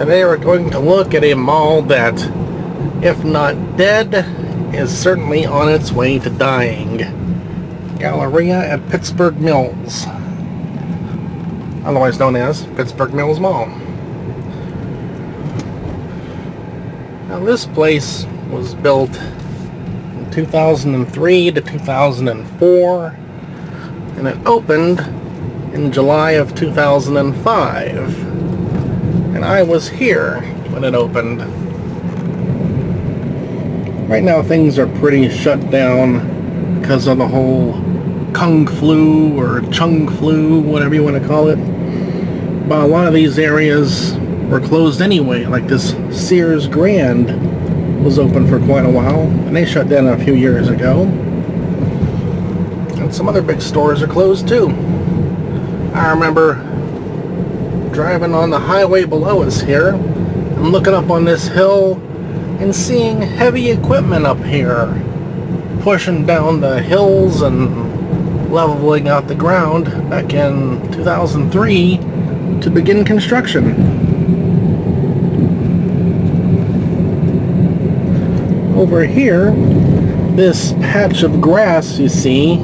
Today we're going to look at a mall that, if not dead, is certainly on its way to dying. Galleria at Pittsburgh Mills, otherwise known as Pittsburgh Mills Mall. Now this place was built in 2003 to 2004, and it opened in July of 2005. And I was here when it opened. Right now things are pretty shut down because of the whole Kung Flu or Chung Flu, whatever you want to call it. But a lot of these areas were closed anyway, like this Sears Grand was open for quite a while, and they shut down a few years ago. And some other big stores are closed too. I remember driving on the highway below us here and looking up on this hill and seeing heavy equipment up here pushing down the hills and leveling out the ground back in 2003 to begin construction. Over here, this patch of grass you see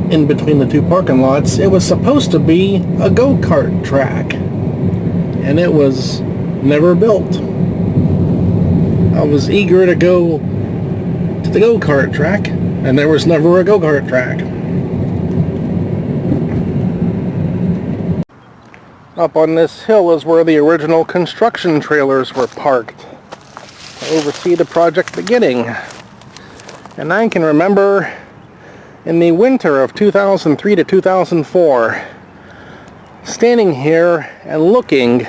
in between the two parking lots, it was supposed to be a go-kart track, and it was never built. I was eager to go to the go-kart track, and there was never a go-kart track. Up on this hill is where the original construction trailers were parked to oversee the project beginning. And I can remember in the winter of 2003 to 2004, standing here and looking,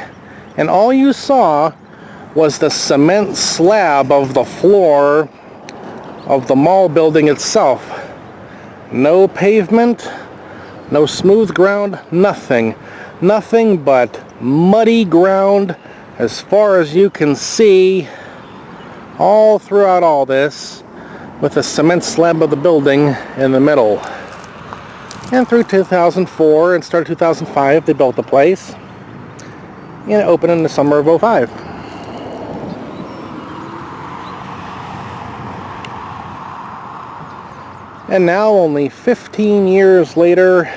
and all you saw was the cement slab of the floor of the mall building itself. No pavement, no smooth ground, nothing. Nothing but muddy ground as far as you can see all throughout all this, with a cement slab of the building in the middle. And through 2004 and start of 2005, they built the place, and it opened in the summer of 2005. And now, only 15 years later,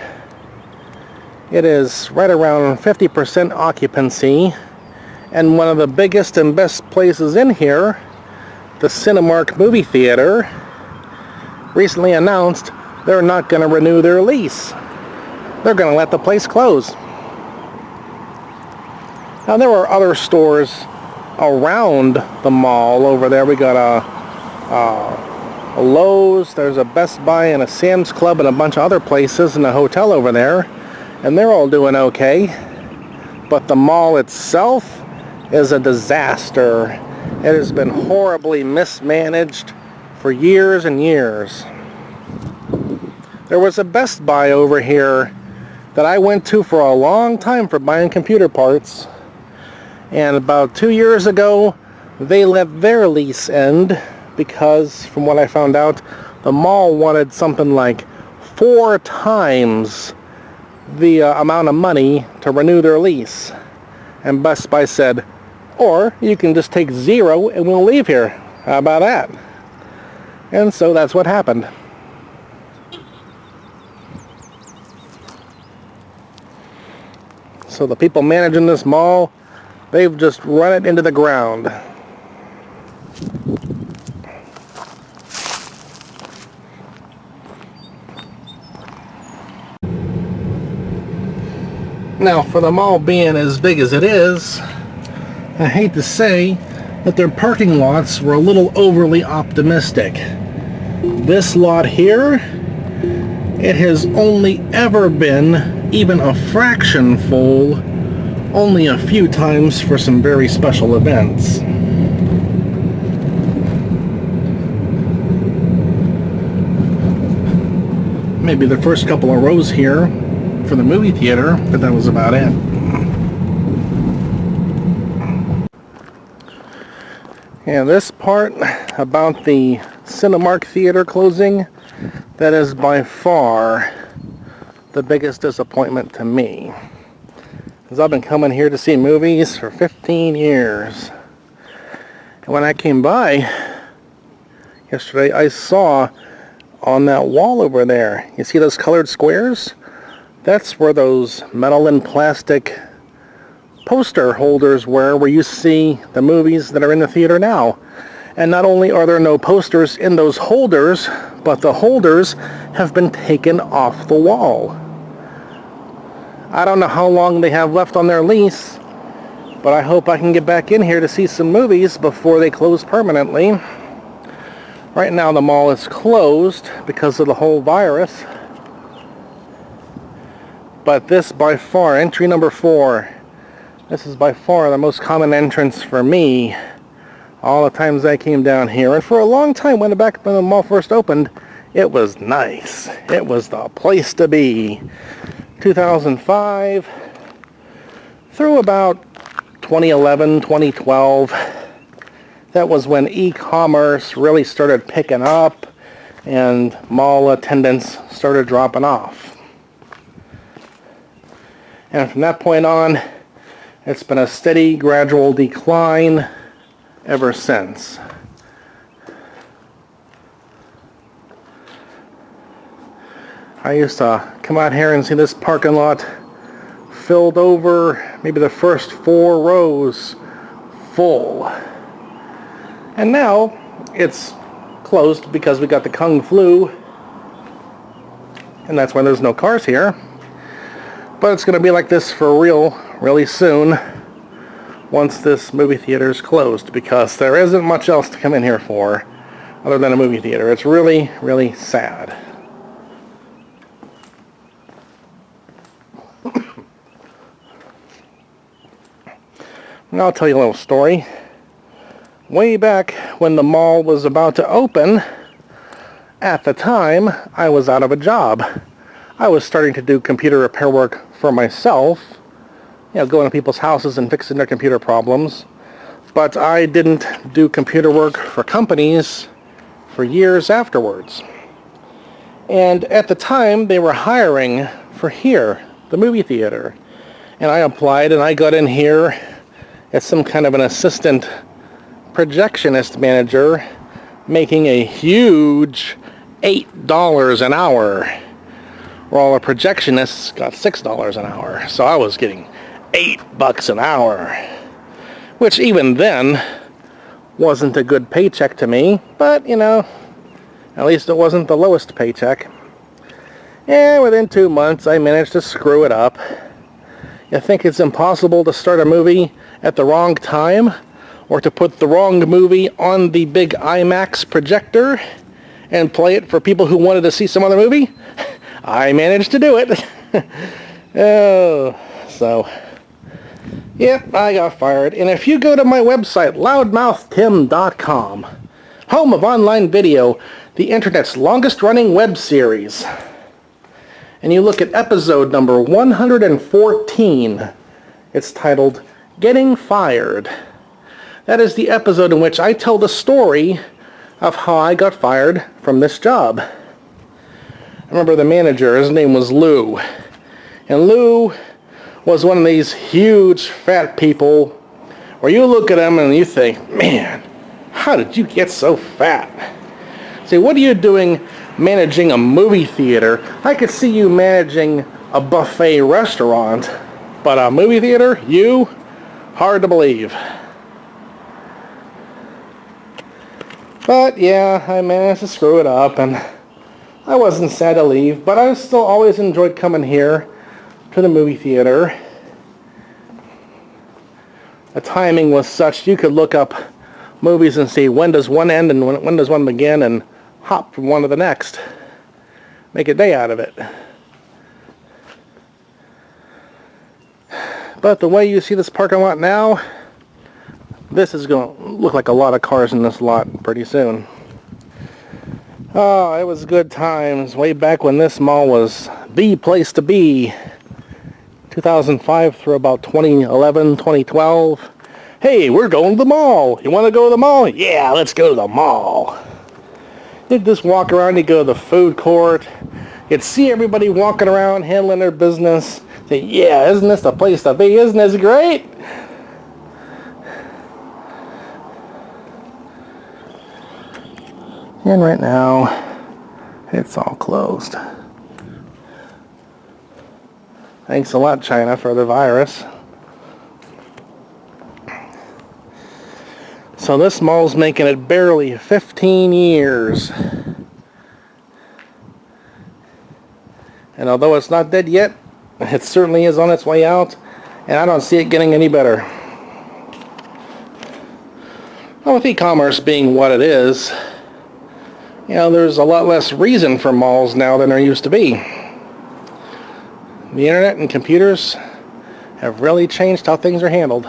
it is right around 50% occupancy, and one of the biggest and best places in here, the Cinemark movie theater, recently announced they're not going to renew their lease. They're going to let the place close. Now there are other stores around the mall over there. We got a Lowe's, there's a Best Buy and a Sam's Club and a bunch of other places and a hotel over there, and they're all doing okay. But the mall itself is a disaster. It has been horribly mismanaged for years and years. There was a Best Buy over here that I went to for a long time for buying computer parts, and about 2 years ago they let their lease end because, from what I found out, the mall wanted something like 4 times the amount of money to renew their lease, and Best Buy said, or you can just take 0 and we'll leave here. How about that? And so that's what happened. So the people managing this mall, they've just run it into the ground. Now, for the mall being as big as it is, I hate to say that their parking lots were a little overly optimistic. This lot here, it has only ever been even a fraction full, only a few times for some very special events. Maybe the first couple of rows here for the movie theater, but that was about it. And this part about the Cinemark theater closing, that is by far the biggest disappointment to me. because I've been coming here to see movies for 15 years. And when I came by yesterday, I saw on that wall over there, you see those colored squares? That's where those metal and plastic poster holders were, where you see the movies that are in the theater now. And not only are there no posters in those holders, but the holders have been taken off the wall. I don't know how long they have left on their lease, but I hope I can get back in here to see some movies before they close permanently. Right now the mall is closed because of the whole virus. But this by far, entry number 4, this is by far the most common entrance for me all the times I came down here. And for a long time, when the mall first opened, it was nice. It was the place to be. 2005 through about 2011, 2012. That was when e-commerce really started picking up and mall attendance started dropping off. And from that point on, it's been a steady, gradual decline ever since. I used to come out here and see this parking lot filled over, maybe the first 4 rows full. And now it's closed because we got the Kung Flu, and that's why there's no cars here. But it's going to be like this for real really soon once this movie theater is closed, because there isn't much else to come in here for other than a movie theater. It's really, really sad. Now I'll tell you a little story. Way back when the mall was about to open, at the time I was out of a job. I was starting to do computer repair work for myself, going to people's houses and fixing their computer problems. But I didn't do computer work for companies for years afterwards. And at the time, they were hiring for here, the movie theater. And I applied, and I got in here as some kind of an assistant projectionist manager, making a huge $8 an hour, where all the projectionists got $6 an hour. So I was getting $8 an hour, which even then wasn't a good paycheck to me, but at least it wasn't the lowest paycheck. And within 2 months I managed to screw it up. You think it's impossible to start a movie at the wrong time, or to put the wrong movie on the big IMAX projector and play it for people who wanted to see some other movie? I managed to do it. Yep, I got fired. And if you go to my website, loudmouthtim.com, home of online video, the internet's longest running web series, and you look at episode number 114, it's titled Getting Fired. That is the episode in which I tell the story of how I got fired from this job. I remember the manager, his name was Lou. And Lou was one of these huge fat people where you look at him and you think, man, how did you get so fat? See, what are you doing managing a movie theater? I could see you managing a buffet restaurant, but a movie theater? You? Hard to believe. But yeah, I managed to screw it up, and I wasn't sad to leave, but I still always enjoyed coming here to the movie theater. The timing was such you could look up movies and see when does one end and when does one begin, and hop from one to the next. Make a day out of it. But the way you see this parking lot now, this is going to look like a lot of cars in this lot pretty soon. Oh, it was good times way back when this mall was the place to be. 2005 through about 2011, 2012. Hey, we're going to the mall. You want to go to the mall? Yeah, let's go to the mall. You'd just walk around, you'd go to the food court. You'd see everybody walking around handling their business. Say, yeah, isn't this the place to be? Isn't this great? And right now, it's all closed. Thanks a lot, China, for the virus. So this mall's making it barely 15 years. And although it's not dead yet, it certainly is on its way out, and I don't see it getting any better. Well, with e-commerce being what it is, you know, there's a lot less reason for malls now than there used to be. The internet and computers have really changed how things are handled.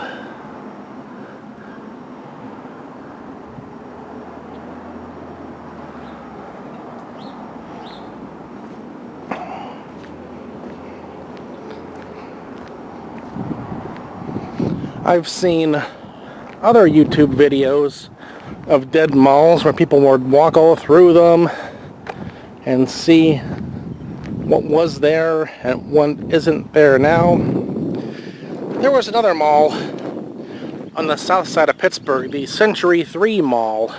I've seen other YouTube videos of dead malls where people would walk all through them and see what was there and what isn't there now. There was another mall on the south side of Pittsburgh, the Century 3 Mall,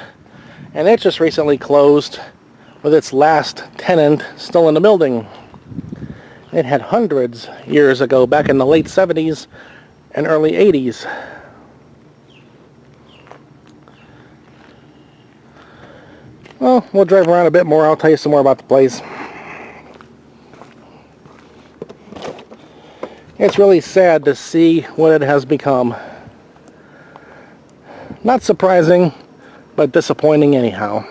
and it just recently closed with its last tenant still in the building. It had hundreds years ago, back in the late 70s and early 80s. Well, we'll drive around a bit more. I'll tell you some more about the place. It's really sad to see what it has become. Not surprising, but disappointing anyhow.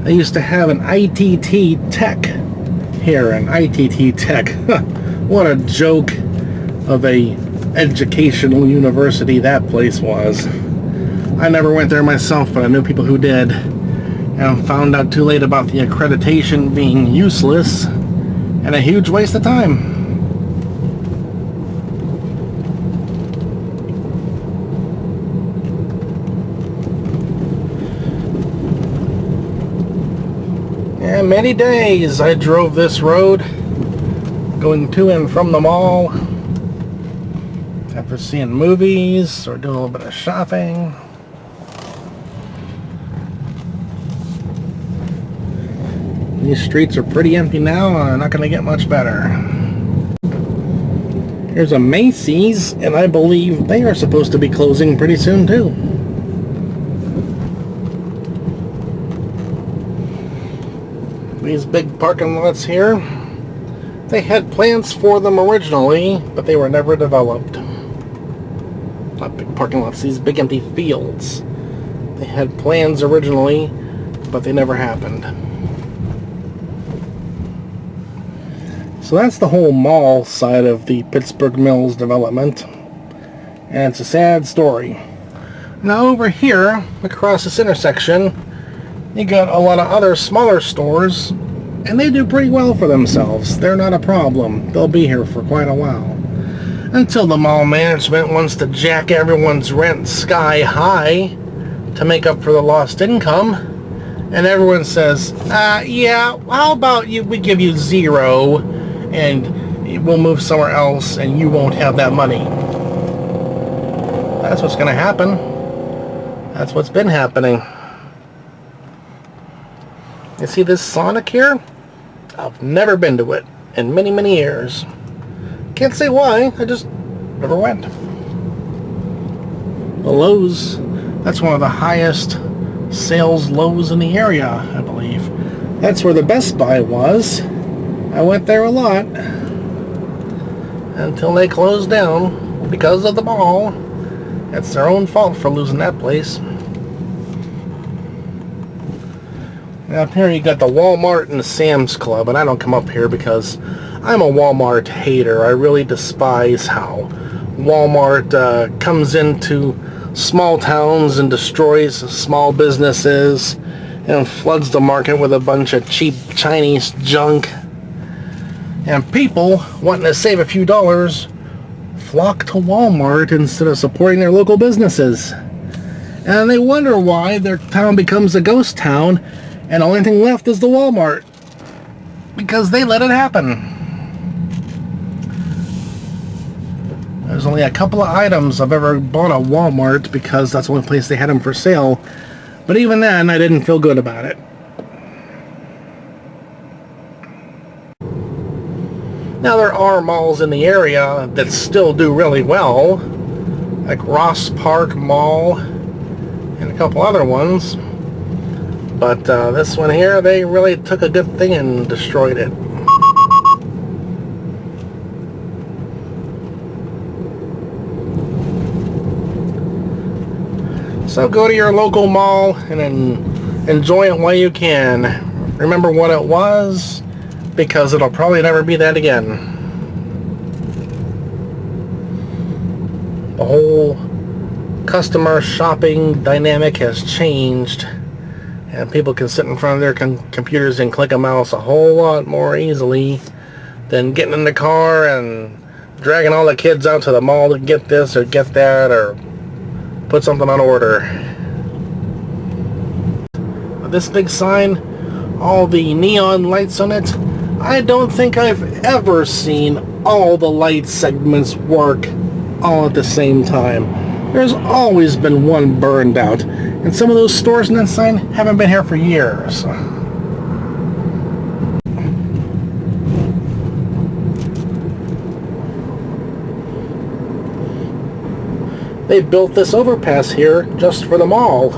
They used to have an ITT Tech here, an ITT Tech. What a joke of a educational university that place was. I never went there myself, but I knew people who did, and found out too late about the accreditation being useless and a huge waste of time. And many days I drove this road, going to and from the mall, after seeing movies or doing a little bit of shopping. These streets are pretty empty now and are not going to get much better. Here's a Macy's, and I believe they are supposed to be closing pretty soon too. These big parking lots here, they had plans for them originally, but they were never developed. Not big parking lots, these big empty fields. They had plans originally, but they never happened. So that's the whole mall side of the Pittsburgh Mills development, and it's a sad story. Now over here, across this intersection, you got a lot of other smaller stores, and they do pretty well for themselves. They're not a problem. They'll be here for quite a while. Until the mall management wants to jack everyone's rent sky high to make up for the lost income. And everyone says, yeah, how about we give you zero, and we'll move somewhere else, and you won't have that money. That's what's going to happen. That's what's been happening. You see this Sonic here? I've never been to it in many, many years. Can't say why, I just never went. The Lowe's, that's one of the highest sales Lowe's in the area, I believe. That's where the Best Buy was. I went there a lot until they closed down because of the mall. It's their own fault for losing that place. Now up here you got the Walmart and the Sam's Club, and I don't come up here because I'm a Walmart hater. I really despise how Walmart comes into small towns and destroys small businesses and floods the market with a bunch of cheap Chinese junk. And people wanting to save a few dollars flock to Walmart instead of supporting their local businesses. And they wonder why their town becomes a ghost town and the only thing left is the Walmart. Because they let it happen. There's only a couple of items I've ever bought at Walmart because that's the only place they had them for sale. But even then, I didn't feel good about it. Now there are malls in the area that still do really well, like Ross Park Mall and a couple other ones. But this one here, they really took a good thing and destroyed it. So go to your local mall and enjoy it while you can. Remember what it was, because it'll probably never be that again. The whole customer shopping dynamic has changed, and people can sit in front of their computers and click a mouse a whole lot more easily than getting in the car and dragging all the kids out to the mall to get this or get that or put something on order. This big sign, all the neon lights on it, I don't think I've ever seen all the light segments work all at the same time. There's always been one burned out, and some of those stores in that sign haven't been here for years. They built this overpass here just for the mall.